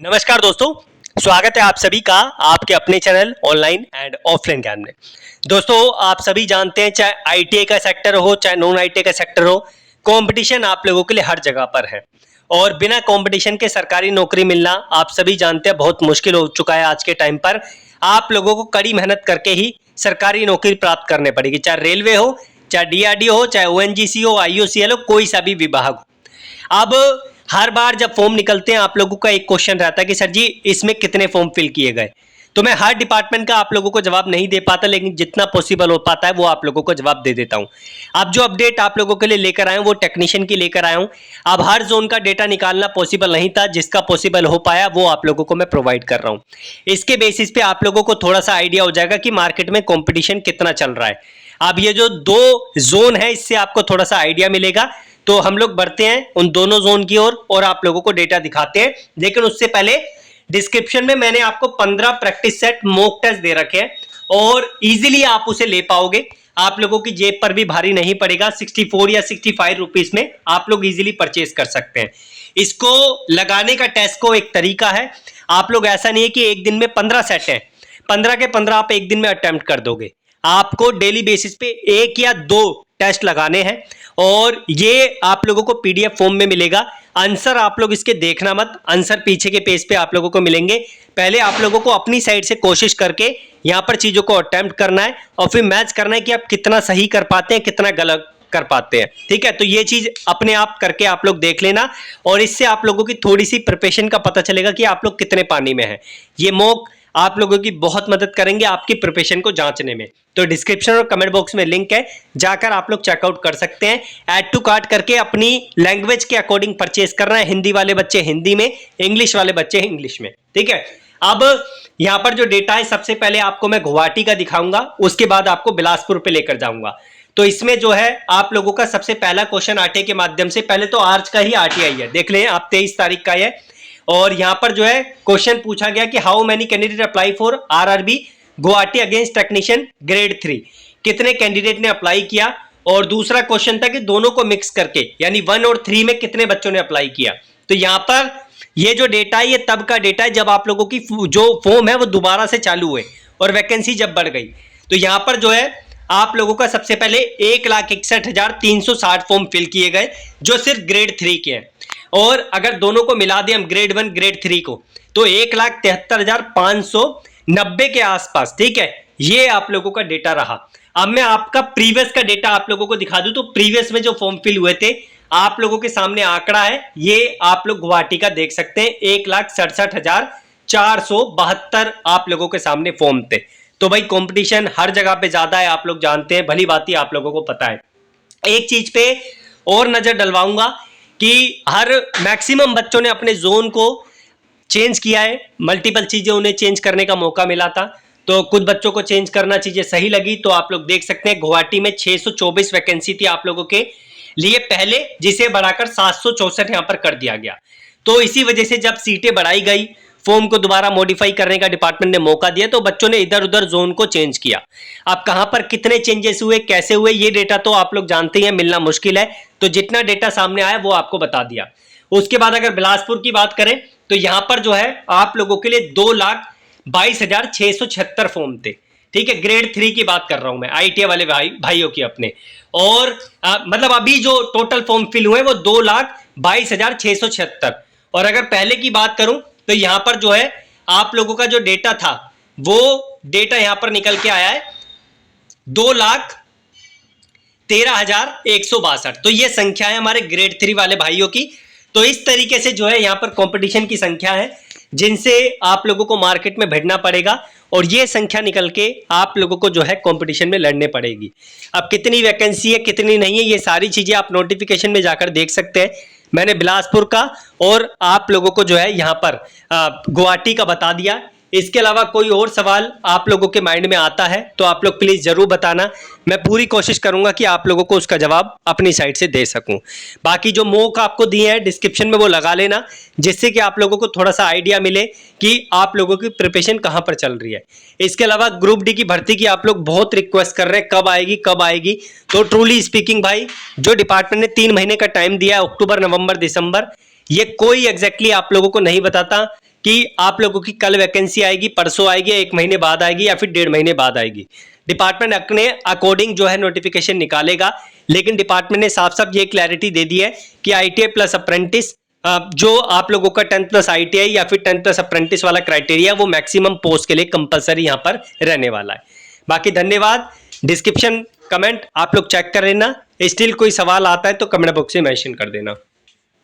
नमस्कार दोस्तों, स्वागत है आप सभी का आपके अपने चैनल ऑनलाइन एंड ऑफलाइन ज्ञान में। दोस्तों, आप सभी जानते हैं, चाहे आईटीआई का सेक्टर हो चाहे नॉन आईटीआई का सेक्टर हो, कंपटीशन आप लोगों के लिए हर जगह पर है और बिना कंपटीशन के सरकारी नौकरी मिलना आप सभी जानते हैं बहुत मुश्किल हो चुका है। आज के टाइम पर आप लोगों को कड़ी मेहनत करके ही सरकारी नौकरी प्राप्त करनी पड़ेगी, चाहे रेलवे हो, चाहे डीआरडीओ हो, चाहे ओएनजीसी हो, आईओसीएल हो, कोई सा भी विभाग हो। अब हर बार जब फॉर्म निकलते हैं आप लोगों का एक क्वेश्चन रहता है कि सर जी इसमें कितने फॉर्म फिल किए गए। तो मैं हर डिपार्टमेंट का आप लोगों को जवाब नहीं दे पाता, लेकिन जितना पॉसिबल हो पाता है वो आप लोगों को जवाब दे देता हूं। अब जो अपडेट आप लोगों के लिए लेकर आया हूं वो टेक्नीशियन की लेकर आया हूं। अब हर जोन का डेटा निकालना पॉसिबल नहीं था, जिसका पॉसिबल हो पाया वो आप लोगों को मैं प्रोवाइड कर रहा हूं। इसके बेसिस पे आप लोगों को थोड़ा सा आइडिया हो जाएगा कि मार्केट में कॉम्पिटिशन कितना चल रहा है। अब ये जो दो जोन है इससे आपको थोड़ा सा आइडिया मिलेगा। तो हम लोग बढ़ते हैं उन दोनों जोन की ओर और आप लोगों को डेटा दिखाते हैं, लेकिन उससे पहले डिस्क्रिप्शन में मैंने आपको 15 प्रैक्टिस सेट मॉक टेस्ट दे रखे हैं और इजीली आप उसे ले पाओगे। आप लोगों की जेब पर भी भारी नहीं पड़ेगा। 64 या 65 रुपीस में आप लोग इजीली परचेज कर सकते हैं। इसको लगाने का टेस्ट को एक तरीका है। आप लोग ऐसा नहीं है कि एक दिन में 15 सेट है, 15 के 15 आप एक दिन में अटेम्प्ट कर दोगे। आपको डेली बेसिस पे एक या दो टेस्ट लगाने हैं और ये आप लोगों को पीडीएफ फॉर्म में मिलेगा। आंसर आप लोग इसके देखना मत, आंसर पीछे के पेज पे आप लोगों को मिलेंगे। पहले आप लोगों को अपनी साइड से कोशिश करके यहां पर चीजों को अटेम्प्ट करना है और फिर मैच करना है कि आप कितना सही कर पाते हैं, कितना गलत कर पाते हैं। ठीक है, तो ये चीज अपने आप करके आप लोग देख लेना और इससे आप लोगों की थोड़ी सी प्रिपरेशन का पता चलेगा कि आप लोग कितने पानी में हैं। ये मॉक आप लोगों की बहुत मदद करेंगे आपकी प्रिपरेशन को जांचने में। तो डिस्क्रिप्शन और कमेंट बॉक्स में लिंक है, जाकर आप लोग चेकआउट कर सकते हैं। ऐड टू कार्ट करके अपनी लैंग्वेज के अकॉर्डिंग परचेस करना है। हिंदी वाले बच्चे हिंदी में, इंग्लिश वाले बच्चे इंग्लिश में। ठीक है, अब यहां पर जो डेटा है सबसे पहले आपको मैं गुवाहाटी का दिखाऊंगा, उसके बाद आपको बिलासपुर पे लेकर जाऊंगा। तो इसमें जो है आप लोगों का सबसे पहला क्वेश्चन आरटीआई के माध्यम से, पहले तो आज का ही आरटीआई है, देख लें आप 23 तारीख का है। और यहां पर जो है क्वेश्चन पूछा गया कि how many candidate apply for RRB Guwahati against technician grade 3, कितने कैंडिडेट ने अप्लाई किया। और दूसरा क्वेश्चन था कि दोनों को मिक्स करके यानी 1 और 3 में कितने बच्चों ने अप्लाई किया। तो यहां पर ये जो डेटा है ये तब का डेटा है जब आप लोगों की जो फॉर्म है वो दोबारा से चालू हुए और वैकेंसी जब बढ़ गई। तो यहां पर जो है आप लोगों का सबसे पहले 1,61,360 फॉर्म फिल किए गए जो सिर्फ ग्रेड 3 के हैं। और अगर दोनों को मिला दें हम ग्रेड 1 ग्रेड 3 को, तो 1,73,590 के आसपास। ठीक है, ये आप लोगों का डेटा रहा। अब मैं आपका प्रीवियस का डेटा आप लोगों को दिखा दूं। तो प्रीवियस में जो फॉर्म फिल हुए थे आप लोगों के सामने आंकड़ा है, ये आप लोग गुवाहाटी का देख सकते हैं, 1,67,472 आप लोगों के सामने फॉर्म थे। तो भाई कंपटीशन हर जगह पे ज्यादा है, आप लोग जानते हैं, भली बात ही आप लोगों को पता है। एक चीज पे और नजर डलवाऊंगा कि हर मैक्सिमम बच्चों ने अपने जोन को चेंज किया है। मल्टीपल चीजें उन्हें चेंज करने का मौका मिला था, तो कुछ बच्चों को चेंज करना चीजें सही लगी। तो आप लोग देख सकते हैं गुवाहाटी में 624 वैकेंसी थी आप लोगों के लिए पहले, जिसे बढ़ाकर 764 यहां पर कर दिया गया। तो इसी वजह से जब सीटें बढ़ाई गई, फॉर्म को दोबारा मॉडिफाई करने का डिपार्टमेंट ने मौका दिया, तो बच्चों ने इधर उधर जोन को चेंज किया। अब कहां पर कितने चेंजेस हुए, कैसे हुए, ये डेटा तो आप लोग जानते हैं, मिलना मुश्किल है। तो जितना डेटा सामने आया वो आपको बता दिया। उसके बाद अगर बिलासपुर की बात करें तो यहां पर जो है आप लोगों के लिए 2,22,676 फॉर्म थे। ठीक है, ग्रेड 3 की बात कर रहा हूं मैं, आईटीआई वाले भाइयों की अपने। और मतलब अभी जो टोटल फॉर्म फिल हुए वो 2,22,676। और अगर पहले की बात करूं तो यहां पर जो है आप लोगों का जो डेटा था वो डेटा यहां पर निकल के आया है 2,13,162। तो ये संख्या है हमारे ग्रेड 3 वाले भाइयों की। तो इस तरीके से जो है यहां पर कंपटीशन की संख्या है जिनसे आप लोगों को मार्केट में भिड़ना पड़ेगा और ये संख्या निकल के आप लोगों को जो है कंपटीशन में लड़ने पड़ेगी। अब कितनी वैकेंसी है कितनी नहीं है ये सारी चीजें आप नोटिफिकेशन में जाकर देख सकते हैं। मैंने बिलासपुर का और आप लोगों को जो है यहाँ पर गुवाहाटी का बता दिया। इसके अलावा कोई और सवाल आप लोगों के माइंड में आता है तो आप लोग प्लीज जरूर बताना। मैं पूरी कोशिश करूंगा कि आप लोगों को उसका जवाब अपनी साइड से दे सकूं। बाकी जो मॉक आपको दिए हैं डिस्क्रिप्शन में वो लगा लेना, जिससे कि आप लोगों को थोड़ा सा आइडिया मिले कि आप लोगों की प्रिपरेशन कहां पर चल रही है। इसके अलावा ग्रुप डी की भर्ती की आप लोग बहुत रिक्वेस्ट कर रहे हैं कब आएगी। तो ट्रूली स्पीकिंग भाई, जो डिपार्टमेंट ने 3 महीने का टाइम दिया है, अक्टूबर नवंबर दिसंबर, ये कोई एग्जैक्टली आप लोगों को नहीं बताता कि आप लोगों की कल वैकेंसी आएगी, परसों आएगी, 1 महीने बाद आएगी या फिर 1.5 महीने बाद आएगी। डिपार्टमेंट अपने अकॉर्डिंग जो है नोटिफिकेशन निकालेगा, लेकिन डिपार्टमेंट ने साफ साफ ये क्लैरिटी दे दी है कि ITI प्लस अप्रेंटिस जो आप लोगों का 10th प्लस ITI या फिर 10th प्लस अप्रेंटिस वाला क्राइटेरिया वो मैक्सिमम पोस्ट के लिए कंपलसरी यहाँ पर रहने वाला है। बाकी धन्यवाद। डिस्क्रिप्शन कमेंट आप लोग चेक कर लेना, स्टिल कोई सवाल आता है तो कमेंट बॉक्स में मेंशन कर देना।